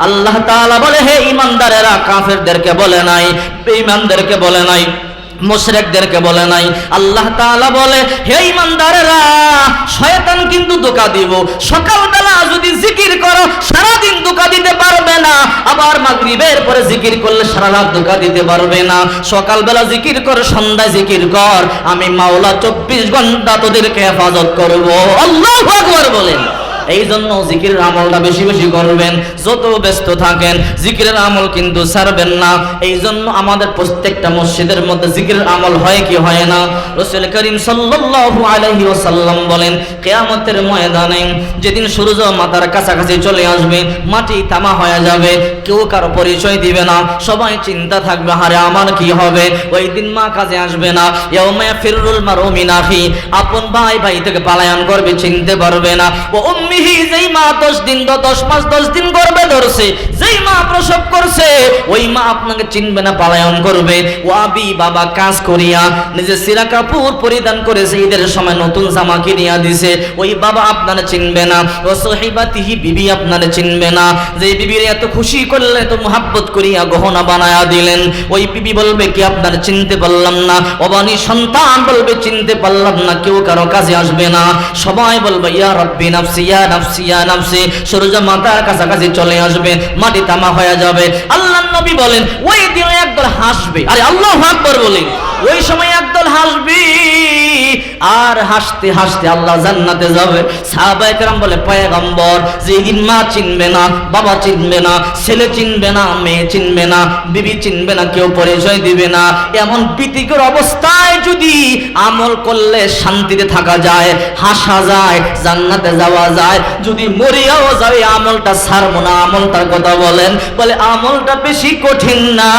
আল্লাহ তাআলা বলে, হে ঈমানদারেরা, কাফেরদেরকে বলে নাই, বেঈমানদেরকে বলে নাই, মুশরিকদেরকে বলে নাই। আল্লাহ তাআলা বলে, হে ঈমানদারেরা, শয়তান কিন্তু ধোঁকা দিব। সকালবেলা যদি জিকির করো সারা দিন ধোঁকা দিতে পারবে না, আবার মাগরিবের পরে জিকির করলে সারা রাত ধোঁকা দিতে পারবে না। সকালবেলা জিকির কর, সন্ধ্যায় জিকির কর, আমি মাওলা 24 ঘন্টা তোদেরকে হেফাজত করব। আল্লাহু আকবার বলেন। এই জন্য জিকিরের আমলটা বেশি বেশি করবেন। যত ব্যস্ত থাকেন জিকিরের আমল কিন্তু ছাড়বেন না। এই জন্য আমাদের প্রত্যেকটা মসজিদের মধ্যে জিকিরের আমল হয় কি হয় না? রাসূল করিম সাল্লাল্লাহু আলাইহি ওয়াসাল্লাম বলেন, কিয়ামতের ময়দানে যেদিন সূর্য মাথার কাছাকাছি চলে আসবে, মাটি তামা হয়ে যাবে, কেউ কারো পরিচয় দিবে না, সবাই চিন্তা থাকবে, হারে আমার কি হবে? ওই দিন মা কাজে আসবে না। ইয়াউমা ইয়াফিরুল মারউ মিন আখি, আপন ভাই ভাই থেকে পলায়ন করবে, চিনতে পারবে না। ও উম্মি, যেই মা 10 দিন 10 মাস 10 দিন গর্ভে ধরছে, যেই মা প্রসব করছে, ওই মা আপনাকে চিনবে না, পলায়ন করবে। ও আবি, বাবা কাজ করিয়া নিজে সিরা কাপড় পরিধান করেছে, ঈদের সময় নতুন জামা কিনিয়া দিছে, ওই বাবা আপনারে চিনবে না। ও সহিবাতিহি, বিবি আপনারে চিনবে না। যেই বিবির এত খুশি করলে, তো মুহাব্বত করিয়া গহনা বানায়া দিলেন, ওই বিবি বলবে কি আপনারে চিনতে পারলাম না। অবানি সন্তান বলবে চিনতে পারলাম না, কেউ কারো কাছে আসবে না, সবাই বলবে ইয়া রাব্বি নাফসি ইয়া নাফসি ইয়া নাফসি। সূর্য মাথার কাছাকাছি চলে আসবে, মাটি তামা হয়ে যাবে। আল্লাহর নবী বলেন, ওই দিন একদল হাসবে। আরে আল্লাহু আকবার বলেন। ওই সময় একদল হাসবে, আর হাসতে হাসতে আল্লাহ জান্নাতে যাবে। সাহাবায়ে কেরাম বলে, পয়গম্বর, যেদিন মা চিনবে না, বাবা চিনবে না, ছেলে চিনবে না, মেয়ে চিনবে না, বিবি চিনবে না, কেউ পরিচয় দিবে না, এমন ভীতিকর অবস্থায় যদি আমল করলে শান্তিতে থাকা যায়, হাসা যায়, জান্নাতে যাওয়া যায়, যদি মরিয়াও যায়, আমলটা ছাড়বো না, আমলটার কথা বলেন। বলে আমলটা বেশি কঠিন না,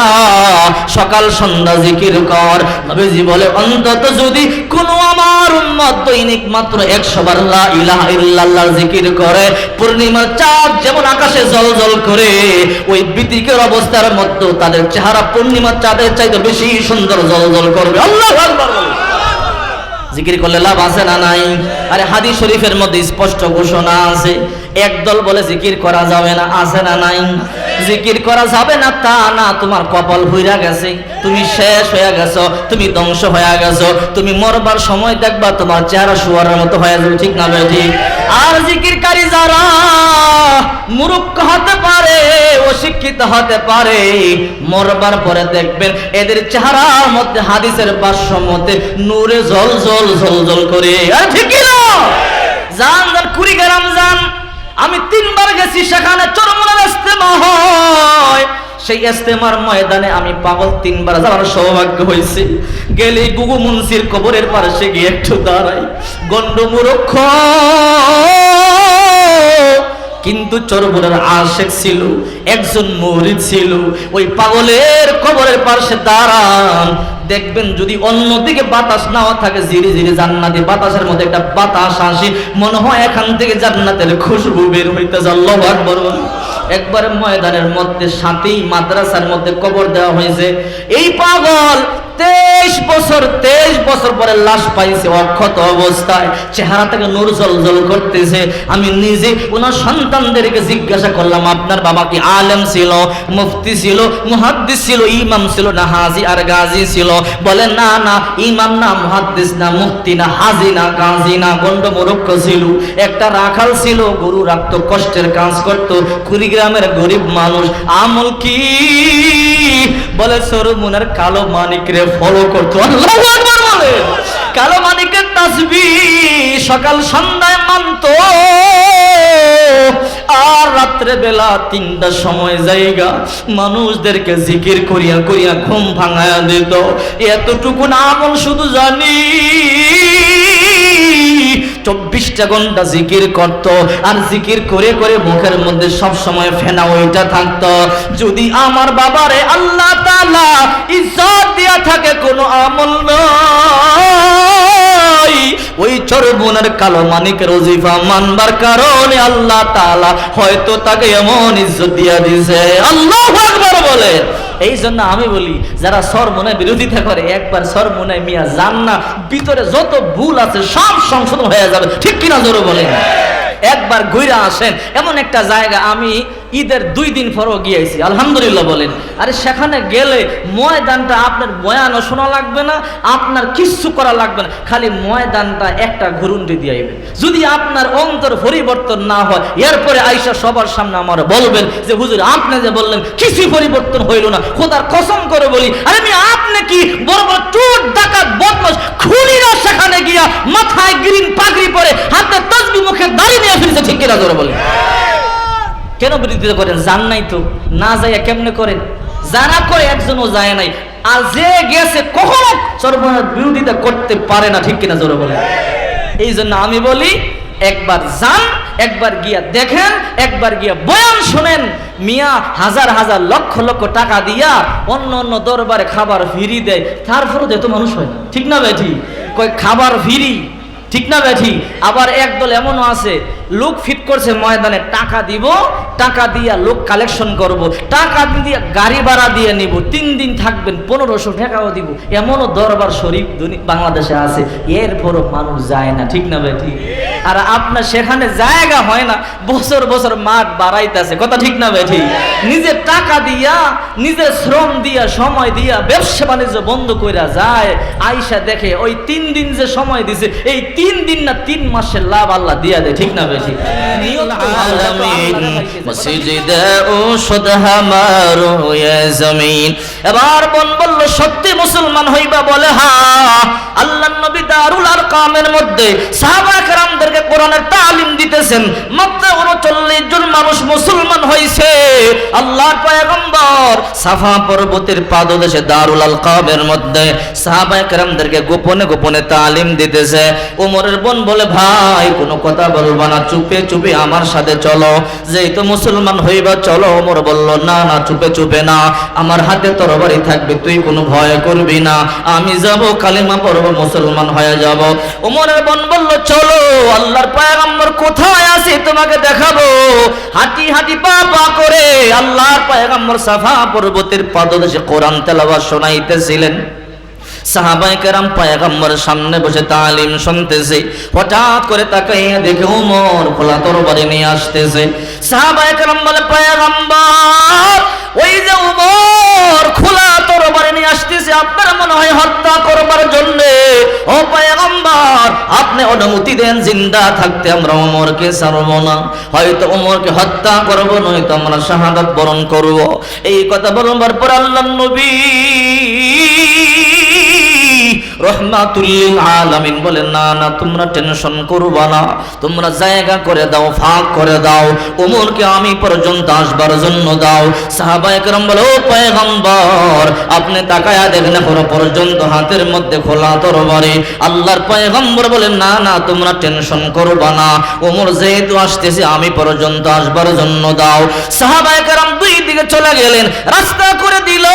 সকাল সন্ধ্যা জিকির কর। নবীজি বলে, অন্তত যদি কোনো আমার উম্মত দৈনিক মাত্র 100 বার লা ইলাহা ইল্লাল্লাহ জিকির করে, পূর্ণিমার চাঁদ যেমন আকাশে জ্বলজ্বল করে, ওই ভীতিকর অবস্থার মধ্যে তাদের চেহারা পূর্ণিমার চাঁদের চাইতে বেশি সুন্দর জ্বলজ্বল করবে। আল্লাহু আকবার। জিকির করলে লাভ আছে না নাই? আরে হাদিস শরীফের মধ্যে স্পষ্ট ঘোষণা আছে। একদল বলে জিকির করা যাবে না, আছে না নাই? জিকির করা যাবে না তা না, তোমার কপাল ভইরা গেছে, তুমি শেষ হয়ে গেছো, তুমি ধ্বংস হয়ে গেছো, তুমি মরবার সময় দেখবা তোমার চেহারা শুয়ারের মতো হয়ে যাবে, ঠিক না বেঠি? আর জিকিরকারী যারা মূর্খ হতে পারে, অশিক্ষিত হতে পারে, মরবার পরে দেখবেন এদের চেহারার মধ্যে হাদিসের ভাষ্য মতে নূরে জ্বলজ্বল জ্বলজ্বল করে। আর ঠিক না? যান যান কুড়িগ্রাম যান, আমি 3 বার গেছি, সেখানে চরমোনার ইজতেমা হয়। সেই ইজতেমার ময়দানে আমি পাগল 3 বার যাওয়ার সৌভাগ্য হয়েছে। গেলে গুগু মুন্সির কবরের পাশে গিয়ে একটু দাঁড়াই, গন্ড মূর্খ কিন্তু চরমোনার আশেক ছিল, একজন মুরিদ ছিল। ওই পাগলের কবরের পাশে দাঁড়ান, দেখবেন যদি অন্যদিকে বাতাস নাও থাকে, ধীরে ধীরে জান্নাতি বাতাসের মধ্যে একটা বাতাস আসে, মনে হয় এখান থেকে জান্নাতের খুশবু বের হইতেছে। আল্লাহু আকবার। একবার ময়দানের মধ্যে সাথেই মাদ্রাসার মধ্যে কবর দেওয়া হয়েছে। এই পাগল 23 বছর পরে লাশ পাইছে, অক্ষত অবস্থায়, চেহারা থেকে নূর জ্বলজ্বল করতেছে। আমি নিজে ওনার সন্তানদেরকে জিজ্ঞাসা করলাম, আপনার বাবা কি আলেম ছিল, মুফতি ছিল, মুহাদ্দিস ছিল, ইমাম ছিল না হাজি আর গাজী ছিল? বলে না না, ইমাম না, মুহাদ্দিস না, মুফতি না, হাজি না, গাজী না, গন্ড মূর্খ ছিল। একটা রাখাল ছিল, গরু রাখতো, কষ্টের কাজ করতো, কুড়িগ্রামের গরিব মানুষ। আমল কি? বলে সরমুনার কালো মানিক রে ফলো করতো। আল্লাহু আকবার বলে। কালো মানিকের তাসবিহ সকাল সন্ধ্যায় মানতো, আর রাত্রে বেলা 3টার সময় জায়গা মানুষদেরকে জিকির করিয়া করিয়া ঘুম ভাঙায়া দিত। এতটুকু না আমল শুধু জানি, 24টা ঘন্টা জিকির করত, আর জিকির করে করে মুখের মধ্যে সব সময় ফেনা ওইটা থাকতো। যদি আমার বাবারে আল্লাহ তাআলা ইজ্জত দিয়া থাকে, কোনো আমল নয়, ওই চরমোনার কালো মানিকের ওজিফা মানবার কারণে আল্লাহ তাআলা হয়তো তাকে এমন ইজ্জত দিয়া দিয়েছে। আল্লাহু আকবার বলে। এই জন্য আমি বলি, যারা সরমোনায় বিরোধিতা করে, একবার সরমোনায় মিয়া যান না, ভিতরে যত ভুল আছে সব সংশোধন হয়ে যাবে, ঠিক কিনা জোরে বলেন? একবার ঘুরে আসেন, এমন একটা জায়গা। আমি ঈদের 2 দিন পরও গিয়েছি, আলহামদুলিল্লাহ বলেন। আরে সেখানে গেলে ময়দানটা আপনার বয়ানও শোনা লাগবে না, আপনার কিচ্ছু করা লাগবে না, খালি ময়দানটা একটা ঘুরুন্ডি দিয়ে আইবে। যদি আপনার অন্তর পরিবর্তন না হয়, এরপরে আইসা সবার সামনে আমার বলবেন যে হুজুর আপনি যে বললেন কিছুই পরিবর্তন হইল না, খোদার কসম করে বলি আরে আমি আপনি কি বড় বড় চোর ডাকাত বদমাশ খুনিরা সেখানে গিয়া মাথায় গ্রিন পাগড়ি পরে হাতে তাসবিহ মুখে দাড়ি নিয়ে ফিরছে, ঠিক কিনা জোরে বলেন? কেন বিরোধিতা করেন? জান নাই তো, না যাইয়া কেমনে করেন? যারা করে একজনও যায় নাই, আর যে গেছে কখনো সর্বনাশ বিরোধিতা করতে পারে না, ঠিক কিনা জোরে বলেন? এই জন্য আমি বলি একবার যান, একবার গিয়া দেখেন, একবার গিয়া বয়ান শোনেন। মিয়া হাজার হাজার লক্ষ লক্ষ টাকা দিয়া অন্য অন্য দরবারে খাবার ফ্রি দেয়, তারপরও এত মানুষ হয় না, ঠিক না বেঠি? কয় খাবার ফ্রি, ঠিক না বেঠি? আবার একদল এমনও আছে লোক ফিট করছে ময়দানে, টাকা দিব, টাকা দিয়া লোক কালেকশন করব, টাকা দিয়ে গাড়ি ভাড়া দিয়ে নিব, 3 দিন থাকবেন 1500 টাকাও দিব, এমনও দরবার শরীফ বাংলাদেশে আছে, এরপরও মানুষ যায় না, ঠিক না বেঠি? আর আপনার সেখানে জায়গা হয় না, বছর বছর মাঠ বাড়াইতেছে, কথা ঠিক না বেঠি? নিজের টাকা দিয়া, নিজের শ্রম দিয়া, সময় দিয়া ব্যবসা বাণিজ্য বন্ধ কইরা যায়, আইসা দেখে ওই 3 দিন যে সময় দিছে, এই 3 দিন না 3 মাসের লাভ আল্লাহ দিয়া দেয়, ঠিক না বেঠি? এবার বোন বলল সত্যি মুসলমান হইবা? বলে হ্যাঁ। আল্লাহর নবী দারুল আরকামের মধ্যে সাহাবায়ে কেরামদেরকে কোরআনের তালিম দিতেছেন, মাত্র 39 জন মানুষ মুসলমান হইছে। আল্লাহর পয়গম্বর সাফা পর্বতের পাদদেশে দারুল আরকামের মধ্যে সাহাবায়ে কেরামদেরকে গোপনে গোপনে তালিম দিতেছে। ওমরের বোন বলে ভাই কোনো কথা বলবা না, চুপে চুপে আমার সাথে চলো, যেই তো মুসলমান হইবা চলো। ওমর বলল না না, চুপে চুপে না, আমার হাতে তরবারি থাকবে, তুই কোনো ভয় করবি না, আমি যাব কালিমা পড়ব, মুসলমান হয়ে যাব। ওমরের বোন বলল চলো, আল্লাহর পয়গম্বর কোথায় আছে তোমাকে দেখাবো। হাঁটি হাঁটি পা পা করে আল্লাহর পয়গম্বর সাফা পর্বতের পাদদেশে কোরআন তেলাওয়াত শোনাইতেছিলেন। সাহাবায়ে কেরাম পয়গম্বরের সামনে বসে তালিম শুনতেছে, হঠাৎ করে তাকাইয়া দেখে ওমর খোলা তরবারি নিয়ে আসতেছে। সাহাবায়ে কেরাম বলে পয়গম্বর ওই যে ওমর খোলা তরবারি নিয়ে আসতেছে, আপনার মনে হয় হত্যা করবার জন্য? ও পয়গম্বর আপনি অনুমতি দেন, জিন্দা থাকতে আমরা ওমরকে ছাড়ব না, হয়তো ওমরকে হত্যা করব, নয়তো আমরা শাহাদাত বরণ করব। এই কথা বলবার পর আল্লাহর নবী রহমাতুল লিল আলামিন বলেন না না, তোমরা টেনশন করবা না, তোমরা জায়গা করে দাও, ফাঁক করে দাও, ওমরকে আমি পর্যন্ত আসবার জন্য দাও। সাহাবায়ে কেরাম বলে ও পয়গম্বর আপনি তাকায়া দেখেন এখনো পর্যন্ত হাতের মধ্যে খোলা তরবারি। আল্লাহর পয়গম্বর বলেন না না, তোমরা টেনশন করবা না, ওমর যেহেতু আসতেছে আমি পর্যন্ত আসবার জন্য দাও। সাহাবায়ে কেরাম 2 দিকে চলে গেলেন, রাস্তা করে দিল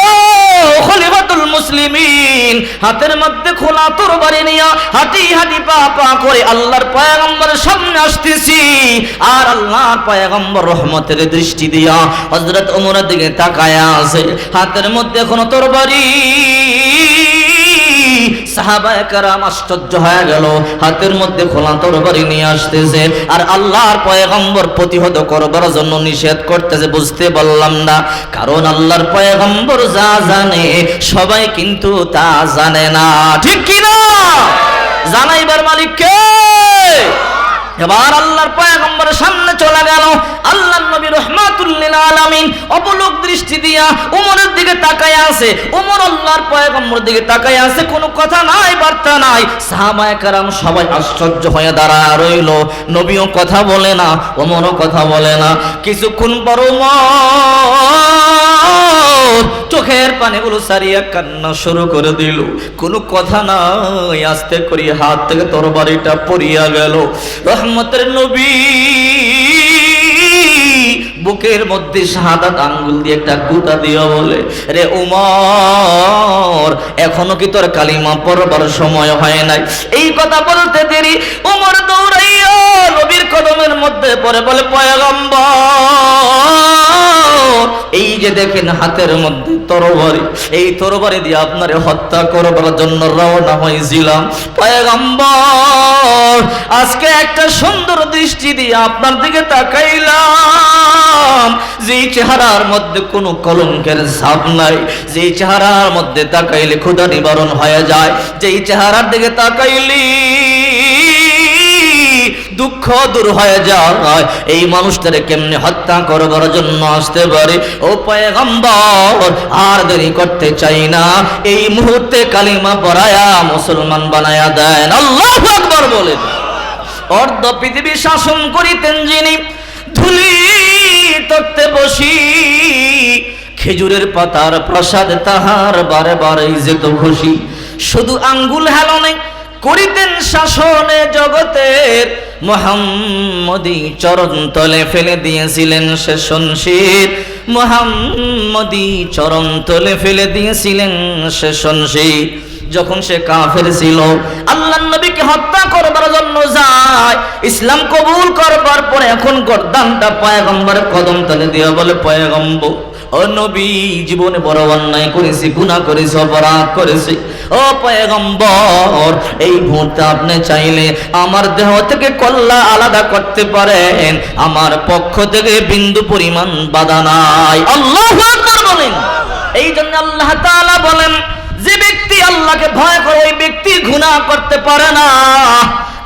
খলিফাতুল মুসলিমিন, হাতের মধ্যে খোলা তরবারি নিয়ে হাঁটি হাঁটি পা পা করে আল্লাহর পয়গম্বরের সামনে আসতেছি। আর আল্লাহর পয়গম্বর রহমতের দৃষ্টি দিয়া হযরত ওমরের দিকে তাকায়া আছে, হাতের মধ্যে কোনো তরবারি। সাহাবায়ে কেরাম আশ্চর্য হয়ে গেল, হাতের মধ্যে খোলা তরবারি নিয়ে আসতেছে, আর আল্লাহর পয়গম্বর প্রতিহত করবার জন্য নিষেধ করতেছে। বুঝতে বললাম না, কারণ আল্লাহর পয়গম্বর যা জানে সবাই কিন্তু তা জানে না, ঠিক কি না? জানাইবার মালিক কে? এবার আল্লাহর পয়গম্বরের সামনে চলে গেল। আল্লাহর নবী রহমাতুল লিল আলামিন অপলক দৃষ্টি দিয়া ওমরের দিকে তাকায় আছে, ওমর আল্লাহর পয়গম্বরের দিকে তাকায় আছে, কোনো কথা নাই, বার্তা নাই। সাহাবায়ে কেরাম সবাই আশ্চর্য হয়ে দাঁড়ায় রইল, নবীও কথা বলে না, ওমরও কথা বলে না। কিছুক্ষণ পর ওমর চোখের পানিগুলো সারিয়া কান্না শুরু করে দিল, কোনো কথা নাই, আস্তে করে হাত থেকে তরবারিটা পড়িয়া গেল। রহমতের নবী বুকের মধ্যে শাহাদাত আঙ্গুল দিয়ে একটা গুতা দিয়া বলে, রে ওমর এখনো কি তোর কালিমা পড়বার সময় হয় নাই? এই কথা বলতে দেরি ওমর দৌড়াইয়া নবীর কদমের মধ্যে পড়ে বলে, পয়গম্বর এই যে যে দেখেন হাতের মধ্যে তরবারি, এই তরবারি দিয়ে আপনারে হত্যা করবার জন্য রওনা হয়েছিলাম। পয়গম্বর আজকে একটা সুন্দর দৃষ্টি দিয়ে আপনার দিকে তাকাইলাম, যেই চেহারার মধ্যে কোনো কলঙ্কের ছাপ নাই, যেই চেহারার মধ্যে তাকাইলে ক্ষুধা নিবারণ হয়ে যায়, যেই চেহারার দিকে তাকাইলি দুঃখ দূর হয়ে যায়, এই মানুষটারে কেমনে হত্যা করবার জন্য আসতে পারে? ও পয়গম্বর আর দেরি করতে চাই না, এই মুহূর্তে কালিমা পড়ায়া মুসলমান বানায়া দেন। আল্লাহু আকবার বলেন। অর্ধ পৃথিবী শাসন করিতেন যিনি, ধুলি তক্তে বসি, খেজুরের পাতার প্রসাদ তাহার বারে বারে যেত খুশি, শুধু আঙ্গুল হেলনে করিতেন শাসনে জগতের, মুহাম্মদী চরণ তলে ফেলে দিয়েছিলেন সে শমশির, মুহাম্মদী চরণ তলে ফেলে দিয়েছিলেন সে শমশির। যখন সে কাফের ছিল, আল্লাহর নবীকে হত্যা করবার জন্য যায়, ইসলাম কবুল করবার পরে এখন গর্দানটা পয়গম্বরের কদম তলে দিয়ে বলে, পয়গম্বর ও নবী, জীবনে বড় অন্যায় করেছি, গুনাহ করেছি, অপরাধ করেছি। ও পয়গম্বর এই মুহূর্তে আপনি চাইলে আমার দেহ থেকে কল্লা আলাদা করতে পারেন, আমার পক্ষ থেকে বিন্দু পরিমাণ বাধা নাই। আল্লাহু আকবার বলেন। এই জন্য আল্লাহ তাআলা বলেন, যে ব্যক্তি আল্লাহকে ভয় করে ওই ব্যক্তি গুনাহ করতে পারে না।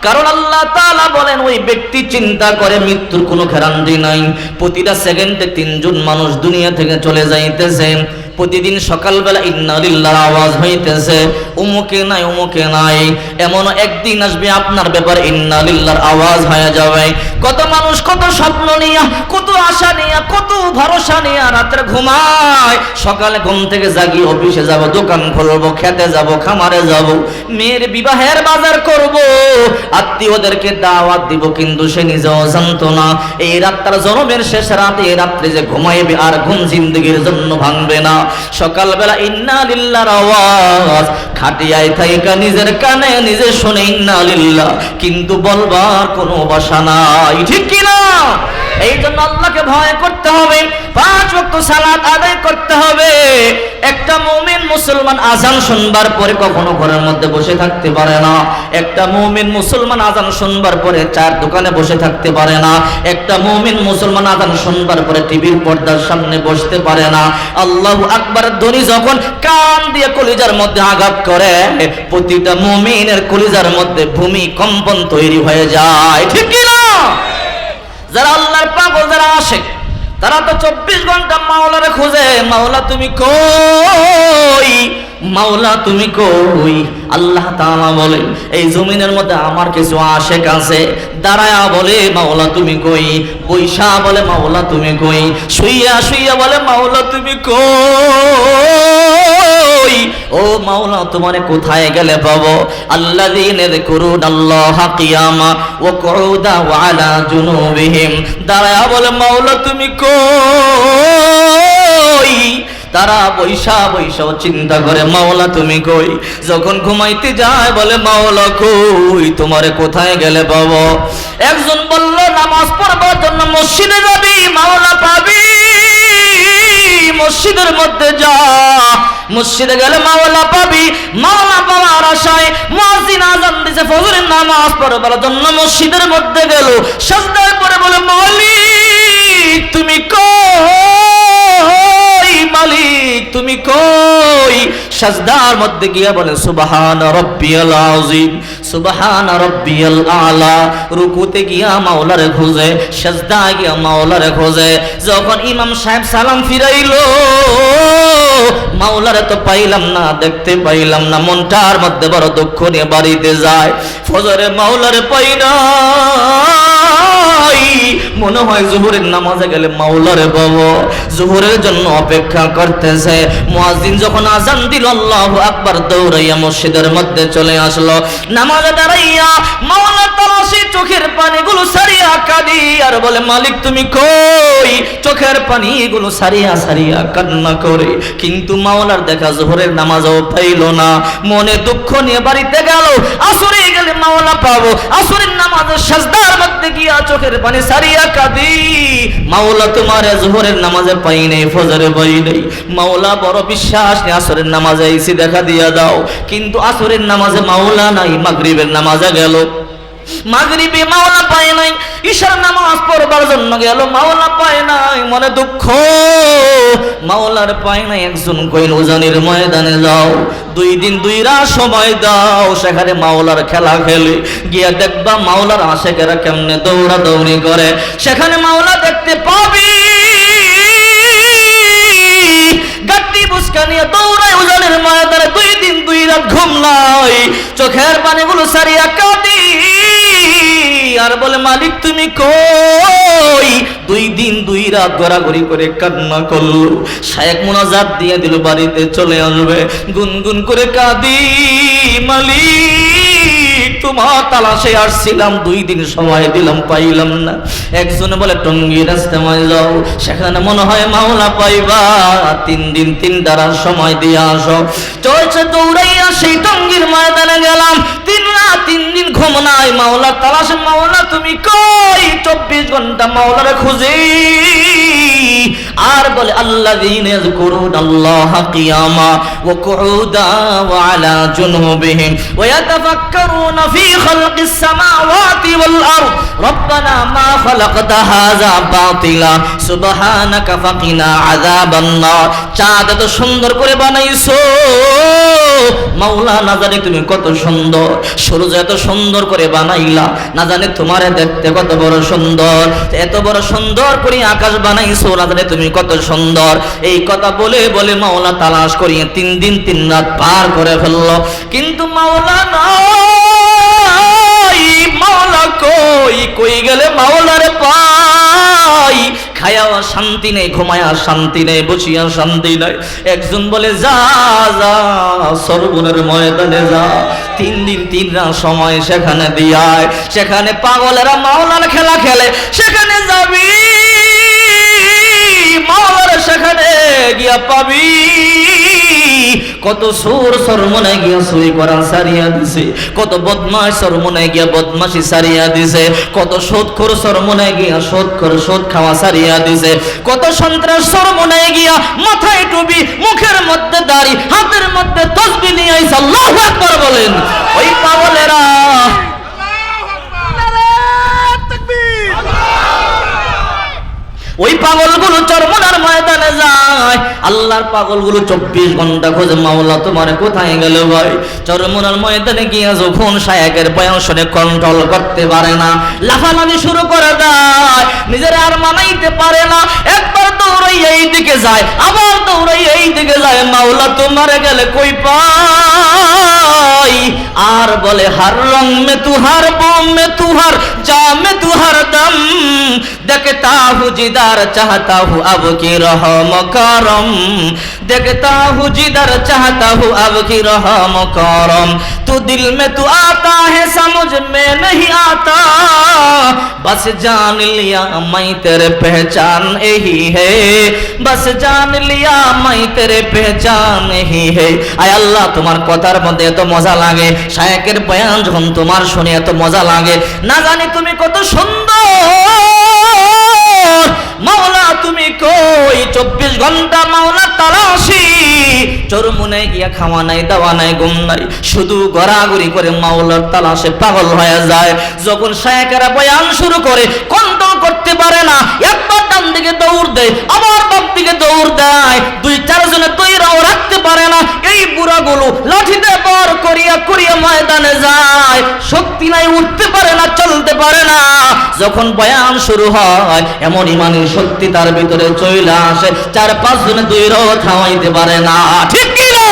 কারণ আল্লাহ তাআলা বলেন, ওই ব্যক্তি চিন্তা করে মৃত্যুর কোনো গ্যারান্টি নাই। প্রতিটা সেকেন্ডে 3 জন মানুষ দুনিয়া থেকে চলে যাইতেছে। প্রতিদিন সকালবেলা ইন্না লিল্লাহির আওয়াজ হইতেছে, উমুকে নাই উমুকে নাই। এমন একদিন আসবে আপনার ব্যাপারে ইন্না লিল্লাহির আওয়াজ হয়ে যাবে। কত মানুষ কত স্বপ্ন নিয়ে, কত আশা নিয়ে, কত ভরসা নিয়ে রাতে ঘুমায়, সকালে ঘুম থেকে জাগি অফিসে যাব, দোকান খুলবো, খেতে যাব, খামারে যাব, মেয়ের বিবাহের বাজার করব, আত্মীয়দেরকে দাওয়াত দিব, কিন্তু সে নিজেও জানতো না এই রাতটার জন্মের শেষ রাতে, এই রাত্রে যে ঘুমাইবে আর ঘুম জিন্দেগির জন্য ভাঙবে না। সকালবেলা ইন্না লিল্লাহির আওয়াজ খাটিয়ায় থাইকা নিজের কানে নিজে শুনে ইন্না লিল্লাহ, কিন্তু বলবার কোনো ভাষা নাই, ঠিক কি না? এই জন্য আল্লাহকে ভয় করতে হবে, 5 ওয়াক্ত সালাত আদায় করতে হবে। একটা মুমিন মুসলমান আযান শুনবার পরে কখনো ঘরের মধ্যে বসে থাকতে পারে না। একটা মুমিন মুসলমান আযান শুনবার পরে চার দোকানে বসে থাকতে পারে না। একটা মুমিন মুসলমান আযান শুনবার পরে টিভির পর্দার সামনে বসতে পারে না। আল্লাহু আকবার ধ্বনি যখন কান দিয়ে কলিজার মধ্যে আঘাত করে, প্রতিটা মুমিনের কলিজার মধ্যে ভূমিকম্পন তৈরি হয়ে যায়, ঠিক কি না? যারা আল্লাহর পাগল, যারা আশিক, তারা তো 24 ঘন্টা মাওলারে খোঁজে, মাওলা তুমি কই, মাওলা তুমি কই। আল্লাহ তাআলা বলেন, এই জমিনের মধ্যে আমার কিছু আশিক আছে, দাঁড়ায়া বলে মাওলা তুমি কই, বৈশা বলে মাওলা তুমি কই, শুইয়া শুইয়া বলে মাওলা তুমি কই। ও মাওলা তোমারে কোথায় গেলে পাবো? আল্লাযীনা যাকুরুনাল্লাহা কিয়ামা ওয়া কুউদা ওয়া আলা জুনুবিহিম, দাঁড়ায়া বলে মাওলা তুমি কই। তারা বৈশা বৈশা চিন্তা করে মাওলা তুমি কই। যখন ঘুমাইতে যায় বলে মাওলা কই, তোমারে কোথায় গেলে পাবো? একজন বলল নামাজ পড়বার জন্য মসজিদে যাবি, মাওলা পাবি, মসজিদের মধ্যে যা, মসজিদে গেলে মাওলা পাবি। মাওলা পাওয়ার আশায় মুয়াজ্জিন আযান দিছে ফজরের নামাজ পড়বার জন্য মসজিদের মধ্যে গেল, সিজদায় পড়ে বলে মালিক তুমি কই, মালিক তুমি কই। সিজদার মধ্যে গিয়া বলে সুবহান রাব্বিয়াল আযীম, সুবহান রাব্বিয়াল আলা। রুকুতে গিয়া মাওলারে খোঁজে, সিজদায় গিয়া মাওলারে খোঁজে। যখন ইমাম সাহেব সালাম ফিরাইলো, মাওলারে তো পাইলাম না, দেখতে পাইলাম না, মনটার মধ্যে বড় দুঃখ নিয়ে বাড়িতে যায়। ফজরে মাওলারে পাই না, মনে হয় জোহরের নামাজে গেলে মাওলারে পাবো। জোহরের জন্য অপেক্ষা করতেছে। মুয়াজ্জিন যখন আযান দিল, আল্লাহু আকবার, দৌড়াইয়া মসজিদের মধ্যে চলে আসলো। নামাজে দাঁড়াইয়া মাওলা তালাশি চোখের পানিগুলো সারিয়া কাঁদি আর বলে মালিক তুমি কই। চোখের পানিগুলো সারিয়া সারিয়া কান্না করে, কিন্তু মাওলার দেখা জোহরের নামাজও পাইল না। মনে দুঃখ নিয়ে বাড়িতে গেল। আসরে গেলে মাওলা পাবো। আসরের নামাজের সিজদার মধ্যে গিয়া চোখের পানি সারিয়া কাঁদি, মাওলা তোমার জোহরের নামাজে পাই নাই, ফজরে পাই নাই। মাওলা বড় বিশ্বাস নিয়ে আসরের নামাজে আইছি, দেখা দিয়া দাও। কিন্তু আসরের নামাজে মাওলা নাই, মাগরিবের নামাজে গেল, মাগরিবে মাওলা পায় নাই, ঈশার নামাজ পড়বার জন্য গেল, মাওলা পায় নাই, মনে দুঃখ, মাওলার পায় নাই। একজন কইল উজানির ময়দানে যাও, 2 দিন 2 রাত সময় দাও, সেখানে মাওলার খেলা খেলে গিয়া দেখবা মাওলার আশেকেরা কেমনে দৌড়া দৌড়ি করে, সেখানে মাওলা দেখতে পাবি। গাড়ি বুসকা নিয়ে দৌড়ায় উজানির ময়দানে, 2 দিন 2 রাত ঘুম নাই, চোখের পানিগুলো সারিয়া কাঁদি আর বলে মালিক তুমি কই। 2 দিন 2 রাত গড়াগড়ি করে কান্না করলো, শায়েখ মুনাজাত দিয়ে দিল বাড়িতে চলে আসবে, গুনগুন করে কাঁদি মালিক তোমার তালাশে আসছিলাম, 2 দিন সময় দিলাম পাইলাম না। একজন বলে টঙ্গী রাস্তায় যাও, সেখানে মনে হয় মাওলা পাইবা, 3 দিন 3 রাত সময় দিয়ে আসো। চলছে দৌড়াইয়া সেই টঙ্গীর ময়দানে গেলাম, 3 রাত 3 দিন ঘুম নাই, মাওলা তালাশে, মাওলা তুমি কই। 24 ঘন্টা মাওলারে খুঁজি আর বলে আল্লাযীনা ইয়াযকুরুনাল্লাহা কিয়ামা ওয়া কুউদা ওয়া আলা জুনুবিহিম ওয়া ইয়াতাফাক্কারুনা ফী খালকিস সামাওয়াতি ওয়াল আরদ রব্বানা মা খালাকতা হাযা বাতিলা সুবহানাকা ফাকিনা আযাবান নার। চাঁদ এত সুন্দর করে বানাইছো মাওলা, না জানি তুমি কত সুন্দর, সূর্য এত সুন্দর করে বানাইলা, না জানি তোমারে দেখতে কত বড় সুন্দর, এত বড় সুন্দর করে আকাশ বানাইছো, না জানি তুমি কত সুন্দর। এই কথা বলে বলে মাওলা তালাশ করিয়ে 3 দিন 3 রাত পার করে ফেললো, কিন্তু মাওলা নাই। মাওলা কই, কই গেলে মাওলারে পাই। খায়াও শান্তি নেই, ঘুমায়া শান্তি নেই, বসিয়া শান্তি নাই। একজন বলে যা যা সরবনের ময়দানে যা, 3 দিন 3 রাত সময় সেখানে দিয়ায়, সেখানে পাগলেরা মাওলার খেলা খেলে, সেখানে যাবি মাওলার, সেখানে গিয়া পাবি কত সুর সরমনে গিয়া সই করা সারিয়া দিছে, কত বদমাশ সরমনে গিয়া বদমাশি সারিয়া দিছে, কত সুদখোর সরমনে গিয়া সুদখোর সুদ খাওয়া সারিয়া দিছে, কত সন্ত্রাস সরমনে গিয়া মাথায় টুপি, মুখের মধ্যে দাড়ি, হাতের মধ্যে তাসবিহ নিয়ে আইছে। আল্লাহু আকবার বলেন। ওই পাগলেরা ওই পাগলগুলো চরমনার ময়দানে যায়, আল্লাহর পাগলগুলো 24 ঘন্টা খোঁজে মাওলা তোমার কোথায় গেল ভাই। চরমনার ময়দানে গিয়া যখন শায়েকের বয়ান শুনে কন্ট্রোল করতে পারে না, লাফালাফি শুরু করে দেয়, নিজের আর মানাইতে পারে না, একবার দৌড়াইয়া এই দিকে যায়, আবার দৌড়াইয়া এই দিকে যায়, মাওলা তোমার গেলে কই পাই। আর বলে হার রং মে তুহার বোম মে তুহার যা মে তুহার দম দেখতা হু जिधर चाहता हूँ अब की रहम करम देखता हूँ जिधर चाहता हूँ अब की रहम करम तू दिल में तू आता है समझ में नहीं आता बस जान लिया मैं तेरे पहचान यही है बस जान लिया मैं तेरे पहचान यही है। आय अल्लाह तुम्हार কথার মধ্যে এত মজা লাগে, শায়েকের বয়ান যখন তোমার শুনে এত মজা লাগে, না জানি তুমি কত সুন্দর মাওলা তুমি কই। 24 ঘন্টা মাওলা তালাশি, চরমুনে গিয়া খাওয়া নাই, দাওয়া নাই, ঘুম নাই, শুধু ঘোরাঘুরি করে মাওলার তালাশে পাগল হয়ে যায়। যখন শায়েকেরা বয়ান শুরু করে কন্ট্রোল করতে পারে না, একবার ডান দিকে দৌড় দেয়, আবার বাম দিকে দৌড় দেয়, 2-4 জনে তৈরাও রাখতে পারে না। এই বুড়াগুলো লাঠিতে বর করিয়া করিয়া ময়দানে যায়, শক্তি নাই, উঠতে পারে না, চলতে পারে না। যখন বয়ান শুরু হয় এমন ইমানের শক্তি তার ভিতরে চলে আসে, 4-5 জনে দৈরাও থামাইতে পারে না, ঠিক কি না?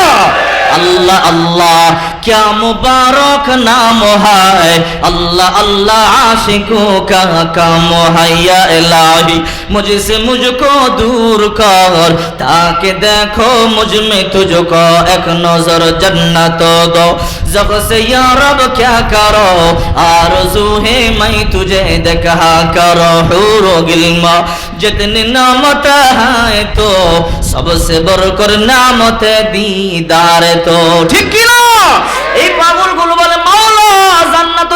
अल्लाह अल्लाह क्या मुबारक नाम है, अल्लाह अल्लाह आशिकों का काम है। या इलाही मुझसे मुझको दूर कर ताकि देखो मुझ में तुझको एक नजर जन्नत दो जब से या रब क्या करो आरज़ू है मैं तुझे देखा करो हुरो गिल्मा जितनी नामत है तो सबसे बढ़कर नामत दीदार तो ठीक কি না? এই পাগলগুলো বলে মাওলা জান্নাত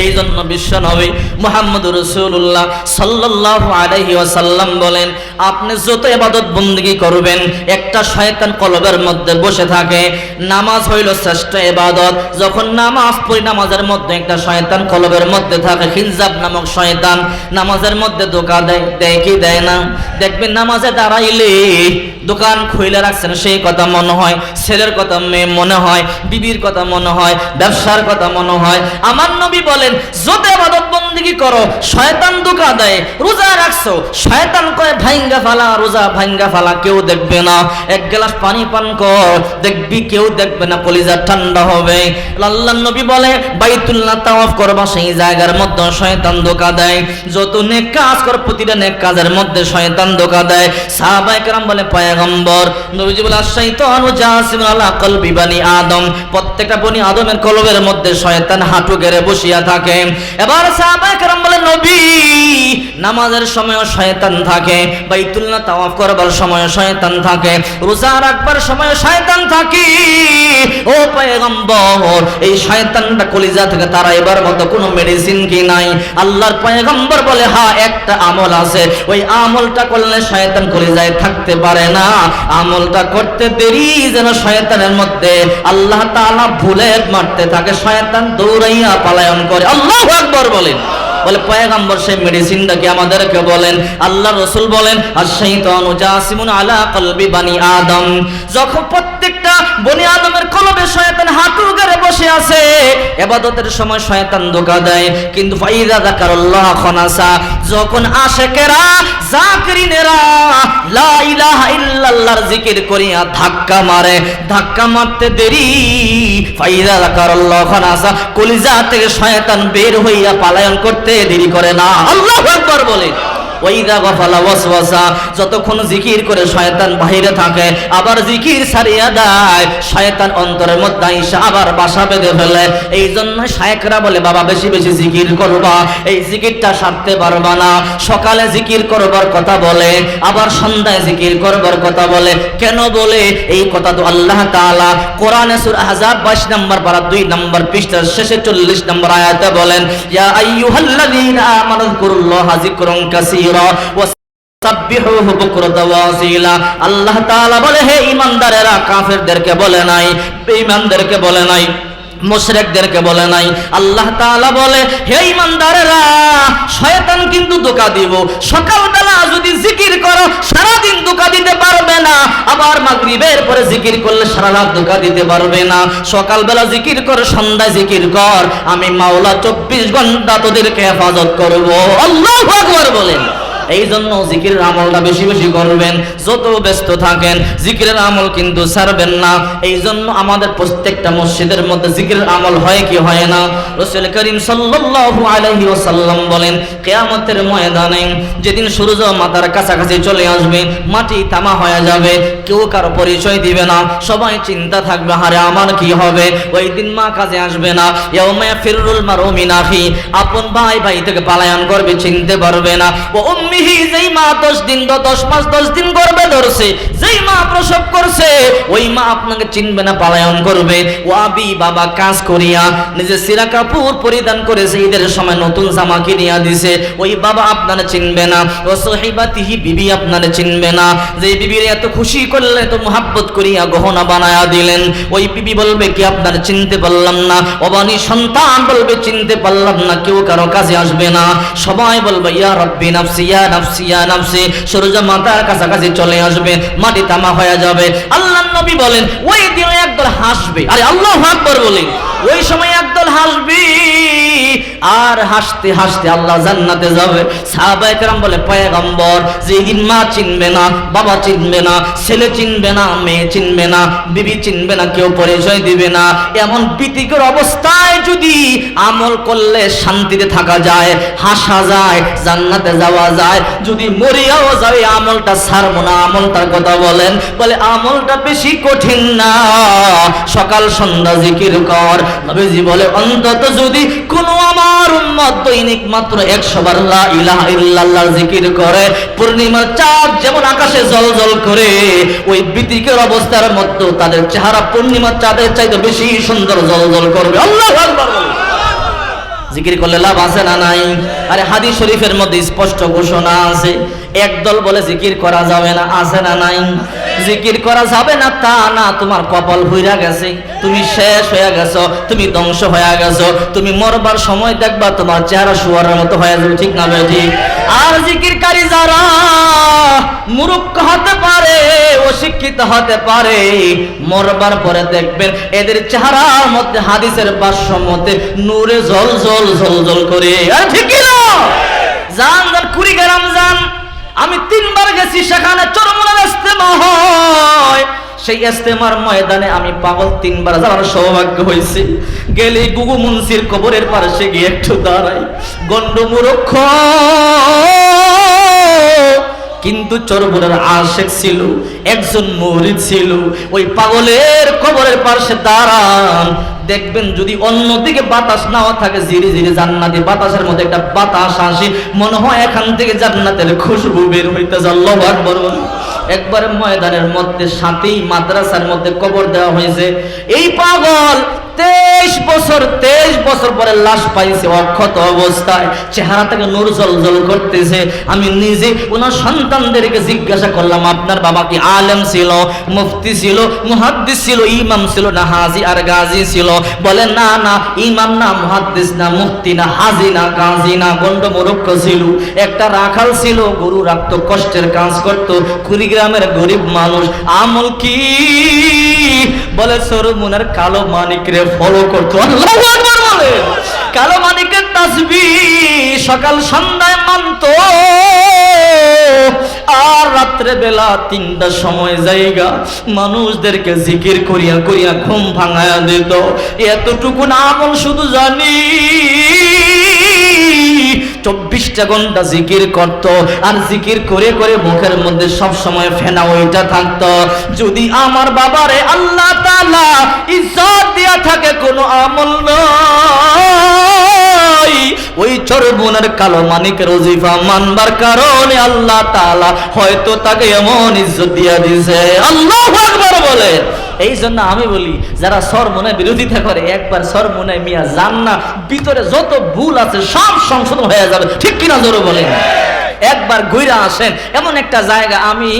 এই জন্য বিশ্ব নবী মুহাম্মদুর রাসূলুল্লাহ সাল্লাল্লাহু আলাইহি ওয়াসাল্লাম বলেন, আপনি যত ইবাদত বندگی করবেন একটা শয়তান কলবের মধ্যে বসে থাকে। নামাজ হইল শ্রেষ্ঠ ইবাদত। যখন নামাজ পড়ি নামাজের মধ্যে একটা শয়তান কলবের মধ্যে থাকে, খিনজাব নামক শয়তান নামাজের মধ্যে ধোঁকা দেয় কি দেয় না? দেখবেন নামাজে দাঁড়াইলে দোকান খুলে রাখছেন সেই কথা মনে হয়, ছেলের কথা মনে হয়, বিবির কথা মনে হয়, ব্যবসার কথা মনে হয়। আমার নবী বলেন, যত ইবাদত বندگی করো শয়তান ধোঁকা দেয়। রোজা রাখছো, শয়তান কয় ভাঙ্গা ফালা, রোজা ভাঙ্গা ফালা, কেউ দেখবে না। এক গ্লাস পানি পান কর, দেখবি কেউ দেখবে না, কলিজা ঠান্ডা হবে। আল্লাহর নবী বলে, বাইতুল্লাহ তাওয়াফ করবা, সেই জায়গার মধ্যে শয়তান ধোঁকা দেয়। যত নেক কাজ কর প্রতিটা নেক কাজের মধ্যে শয়তান ধোঁকা দেয়। সাহাবায়ে কেরাম বলে, পয়গম্বর নবীজি বলে, শাইতানু জাসিমুন আলা কলবি বানি আদম, প্রত্যেকটা বনি আদমের কলবের মধ্যে শয়তান হাঁটু গেড়ে বসিয়া থাকে। এবার সাহাবায়ে কেরাম বলে, নবী নামাজের সময় শয়তান থাকে, বাইতুল্লাহ তাওয়াফ করবার সময় শয়তান থাকে, রোজা রাখবার সময় শয়তান থাকে। ও পয়গম্বর, এই শয়তানটা কলিজা থেকে তারা এবার মতো কোনো মেডিসিন কি নাই? আল্লাহর পয়গম্বর বলে, হ্যাঁ একটা আমল আছে, ওই আমলটা করলে শয়তান কলিজায় থাকতে পারে না। আমলটা করতে দেরি যেন শয়তানের মধ্যে আল্লাহ তাআলা ভুলে মারতে থাকে, শয়তান দৌড়াইয়া পলায়ন করে। আল্লাহু আকবার বলেন। বলে পয়গম্বর সেই মেডিসিনটা কি আমাদেরকে বলেন। আল্লাহ রাসূল বলেন, আশ-শাইতানু জাসিমুন আলা কলবি বানি আদম, যখন প্রত্যেকটা বনি আদমের কলবে শয়তান হাঁটু গেড়ে বসে আছে, ইবাদতের সময় শয়তান ধোঁকা দেয়। কিন্তু ফাইযা যাকারাল্লাহ খানাসা, যখন আশিকেরা জাকিরিনেরা লা ইলাহা ইল্লাল্লাহর জিকির করিয়া ধাক্কা মারে, ধাক্কা মারতে দেরি, ফাইযা যাকারাল্লাহ খানাসা, কলিজা থেকে শয়তান বের হইয়া পলায়ন করতে দেরি করে না। আল্লাহু আকবার বলেন। ওয়াইদা গাফালা ওয়াসওয়াসা, যতক্ষণ জিকির করে শয়তান বাইরে থাকে, আবার জিকির ছাড়িয়া দেয়, শয়তান অন্তরের মধ্যে আইসা আবার বাসা বেঁধে ফেলে। এই জন্য শায়েখরা বলে, বাবা বেশি বেশি জিকির করবা, এই জিকিরটা সারতে পারবা না। সকালে জিকির করবার কথা বলে, আবার সন্ধ্যায় জিকির করবার কথা বলে। কেন বলে? এই কথা তো আল্লাহ তাআলা কোরআনে সূরা আহজাব 22 নম্বর পারা 2 নম্বর পৃষ্ঠার শেষে 40 নম্বর আয়াতে বলেন, ইয়া আইয়ুহাল্লাযীনা আমানু যিকুরুল্লাহা যিকরান কাসীরা ওয়াসাব্বিহুহু বুকরাতাও ওয়া আসীলা। আল্লাহ তাআলা বলে, হে ঈমানদারেরা, কাফেরদেরকে বলে নাই, বেঈমানদেরকে বলে নাই, মুশরিকদেরকে বলে নাই। আল্লাহ তাআলা বলে, হে ঈমানদারেরা, শয়তান কিন্তু ধোঁকা দিব। সকালবেলা যদি জিকির করো সারা দিন ধোঁকা দিতে পারবে না, আবার মাগরিবের পরে জিকির করলে সারা রাত ধোঁকা দিতে পারবে না। সকালবেলা জিকির কর, সন্ধ্যায় জিকির কর, আমি মাওলা 24 ঘন্টা তোদেরকে হেফাজত করব। আল্লাহু আকবার বলেন। এই জন্য জিকিরের আমলটা বেশি বেশি করবেন। যত ব্যস্ত থাকেন জিকিরের আমল কিন্তু ছাড়বেন না। এই জন্য আমাদের প্রত্যেকটা মসজিদের মধ্যে জিকিরের আমল হয় কি হয় না? রাসূল করিম সাল্লাল্লাহু আলাইহি ওয়াসাল্লাম বলেন, কিয়ামতের ময়দানে যেদিন সূর্য মাথার কাছাকাছি চলে আসবে, মাটি তামা হয়ে যাবে, কেউ কারো পরিচয় দিবে না, সবাই চিন্তা থাকবে, হারে আমার কি হবে? ওই দিন মা কাজে আসবে না। ইয়াউমা ফিররুল মারউ মিন আখি, আপন ভাই ভাই থেকে পলায়ন করবে, চিনতে পারবে না। ও উম্মিহি, যেই মা 10 দিন 10 মাস 10 দিন গর্ভে ধরছে, যেই মা প্রসব করছে, ওই মা আপনাকে চিনবে না, পলায়ন করবে। ও আবি, বাবা কাজ করিয়া নিজে সিরা কাপড় পরিধান করেছে, ঈদের সময় নতুন জামা কিনিয়া দিছে, ওই বাবা আপনারে চিনবে না। ও সহিবাতিহি, বিবি আপনারে চিনবে না। যেই বিবির এত খুশি করলে, তো মুহাব্বত করিয়া গহনা বানায়া দিলেন, ওই বিবি বলবে কি আপনারে চিনতে পারলাম না। অবানি সন্তান বলবে চিনতে পারলাম না, কেউ কারো কাছে আসবে না, সবাই বলবে ইয়া রাব্বি নাফসি ইয়া নাফসি ইয়া নাফসি। সূর্য মাথার কাছাকাছি চলে আসবে, মাটি তামা হয়ে যাবে। আল্লাহর নবী বলেন, ওই দিন একদল হাসবে। আরে আল্লাহু আকবার বলেন। ওই সময় একদল হাসবে, আর হাসতে হাসতে আল্লাহ জান্নাতে যাবে। সাহাবায়ে কেরাম বলে, পয়গম্বর যেদিন মা চিনবে না, বাবা চিনবে না, ছেলে চিনবে না, মেয়ে চিনবে না, বিবি চিনবে না, কেউ পরিচয় দিবে না, এমন ভীতিকর অবস্থায় যদি আমল করলে শান্তিতে থাকা যায়, হাসা যায়, জান্নাতে যাওয়া যায়, যদি মরিয়াও যাবে আমলটা ছাড়বো না, আমলটার কথা বলেন। বলে আমলটা বেশি কঠিন না, সকাল সন্ধ্যা জিকির কর। নবীজি বলে, অন্তত যদি কোনো আমার উম্মত দৈনিক মাত্র 100 বার লা ইলাহা ইল্লাল্লাহ জিকির করে, পূর্ণিমার চাঁদ যেমন আকাশে জ্বলজ্বল করে, ওই ভীতিকর অবস্থার মধ্যে তাদের চেহারা পূর্ণিমার চাঁদের চাইতে বেশি সুন্দর জ্বলজ্বল করবে। আল্লাহু আকবার। জিকির করলে লাভ আছে না নাই? আরে হাদিস শরীফের মধ্যে স্পষ্ট ঘোষণা আছে, একদল বলে জিকির করা যাবে না, আছে না নাই? জিকির করা যাবে না তা না, তোমার কপাল ভুইরা গেছে, তুমি শেষ হয়ে গেছো, তুমি ধ্বংস হয়ে গেছো, তুমি মরবার সময় দেখবা তোমার চেহারা শুয়ারের মতো হয়ে যাবে, ঠিক না বেঠিক? আর জিকিরকারী যারা মূর্খ হতে পারে, অশিক্ষিত হতে পারে, মরবার পরে দেখবেন এদের চেহারার মধ্যে হাদিসের ভাষ্য মতে নূরে জল জল জল জল করে। আর ঠিক কি না? যান যান কুড়িগ্রাম যান, আমি 3 বার গেছি, সেখানে চরমোনার ইস্তেমা হয়। সেই ইস্তেমার ময়দানে আমি পাগল 3 বার যাওয়ার সৌভাগ্য হয়েছে। গেলে গুগু মুন্সির কবরের পাশে গিয়ে একটু দাঁড়াই, গন্ড মূর্খ কিন্তু চরমোনার আশেক ছিল, একজন মুরিদ ছিল। ওই পাগলের কবরের পাশে দাঁড়ান, দেখবেন যদি অন্যদিকে বাতাস নাও থাকে, ধীরে ধীরে জান্নাতি বাতাসের মধ্যে একটা বাতাস আসে, মনে হয় এখান থেকে জান্নাতের খুশবু বের হইতেছে। আল্লাহু আকবার। একবার ময়দানের মধ্যে সাথেই মাদ্রাসার মধ্যে কবর দেওয়া হয়েছে। এই পাগল 23 বছর পরে লাশ পাইছে অক্ষত অবস্থায়, চেহারা থেকে নূর জলজল করতেছে। আমি নিজে ওনার সন্তানদেরকে জিজ্ঞাসা করলাম, আপনার বাবা কি আলেম ছিল, মুফতি ছিল, মুহাদ্দিস ছিল, ইমাম ছিল না হাজি আর গাজী ছিল? বলে না না, ইমাম না, মুহাদ্দিস না, মুফতি না, হাজি না, গাজী না, গন্ড মূর্খ ছিল। একটা রাখাল ছিল, গরু রাখতো, কষ্টের কাজ করতো, কুড়িগ্রামের গরিব মানুষ। আমল কি? বলে চরমোনার কালো মানিক রে ফলো করতো। আল্লাহু আকবার বলে। কালো মানিকের তাসবিহ সকাল সন্ধ্যায় মানতো, আর রাত্রে বেলা 3টার সময় জায়গা মানুষদেরকে জিকির করিয়া করিয়া ঘুম ভাঙায়া দিত। এতটুকু আমল শুধু জানি, 24টা ঘন্টা জিকির করত, আর জিকির করে করে মুখের মধ্যে সব সময় ফেনা ওইটা থাকতো। যদি আমার বাবারে আল্লাহ তাআলা ইজ্জত দিয়া থাকে, কোনো আমল নয়, ওই চরমোনার কালো মানিকের ওজিফা মানবার কারণে আল্লাহ তাআলা হয়তো তাকে এমন ইজ্জত দিয়া দিয়েছে। আল্লাহু আকবার বলে। এই জন্য আমি বলি, যারা চরমোনায় বিরোধিতা করে, একবার চরমোনায় মিয়া যান না, ভিতরে যত ভুল আছে সব সংশোধন হয়ে যাবে, ঠিক কিনা জোরে বলেন? একবার ঘুরে আসেন, এমন একটা জায়গা আমি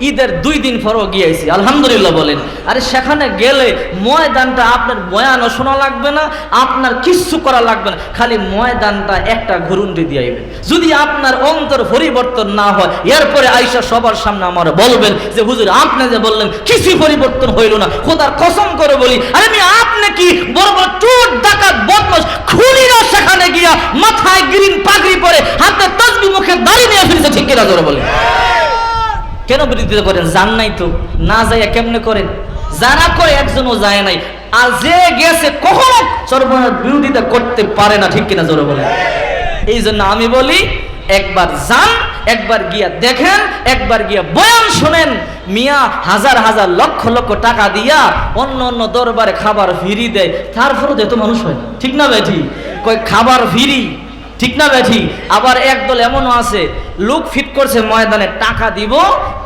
ঈদের 2 দিন পরও গিয়েছি, আলহামদুলিল্লাহ বলেন। আরে সেখানে গেলে ময়দানটা আপনার বয়ানও শোনা লাগবে না, আপনার কিচ্ছু করা লাগবে না, খালি ময়দানটা একটা ঘুরুন্ডি দিয়ে আইবেন। যদি আপনার অন্তর পরিবর্তন না হয়, এরপরে আইসা সবার সামনে আমার বলবেন যে হুজুর আপনি যে বললেন কিছুই পরিবর্তন হইল না, খোদার কসম করে বলি, আরে আমি আপনি কি বড় বড় চোর ডাকাত বদমাশ খুনিরা সেখানে গিয়া মাথায় গ্রিন পাগড়ি পরে হাতে তাসবিহ মুখে দাড়ি নিয়ে ফিরেছে, ঠিক কিনা জোরে বলেন? কেন বিরোধিতা করেন? জান নাই তো, না যাইয়া কেমনে করেন? যারা করে একজনও যায় নাই, আর যে গেছে কখনো চরমোনার বিরোধিতা করতে পারে না, ঠিক কিনা জোরে বলেন? এই জন্য আমি বলি, একবার যান, একবার গিয়া দেখেন, একবার গিয়া বয়ান শোনেন। মিয়া হাজার হাজার লক্ষ লক্ষ টাকা দিয়া অন্য অন্য দরবারে খাবার ফ্রি দেয়, তারপরও যেত মানুষ হয় না, ঠিক না বেঠি? কই খাবার ফ্রি, ঠিক না বেঠি? আবার একদল এমনও আছে, লোক ফিট করছে ময়দানে, টাকা দিব,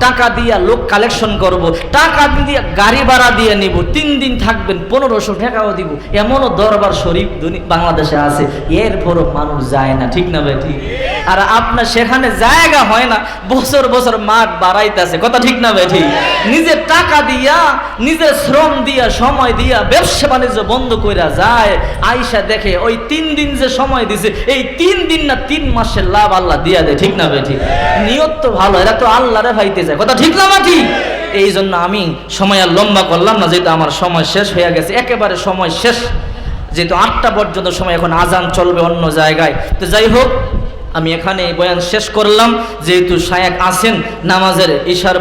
টাকা দিয়া লোক কালেকশন করব, টাকা দিয়ে গাড়ি ভাড়া দিয়ে নিব, 3 দিন থাকবেন, 1500 টাকাও দিব, এমনও দরবার শরীফ বাংলাদেশে আছে, এরপরও মানুষ যায় না, ঠিক না বেঠি? আর আপনার সেখানে জায়গা হয় না, বছর বছর মাঠ বাড়াইতেছে, কথা ঠিক না বেঠি? নিজের টাকা দিয়া, নিজের শ্রম দিয়া, সময় দিয়া ব্যবসা বাণিজ্য বন্ধ কইরা যায়, আইসা দেখে ওই 3 দিন যে সময় দিছে, এই 3 দিন না 3 মাসের লাভ আল্লাহ দিয়া দেয়, ঠিক না বেঠি? নিয়ত তো ভালো, এরা তো আল্লাহরে ভাইতে যায়, কথা ঠিক না মাটি? এই জন্য আমি সময় আর লম্বা করলাম না, যেহেতু আমার সময় শেষ হয়ে গেছে, একেবারে সময় শেষ, যেহেতু 8টা পর্যন্ত সময়, এখন আজান চলবে অন্য জায়গায়। তো যাই হোক, আমি এখানে বয়ান শেষ করলাম, যেহেতু শায়েখ আছেন নামাজের ইশার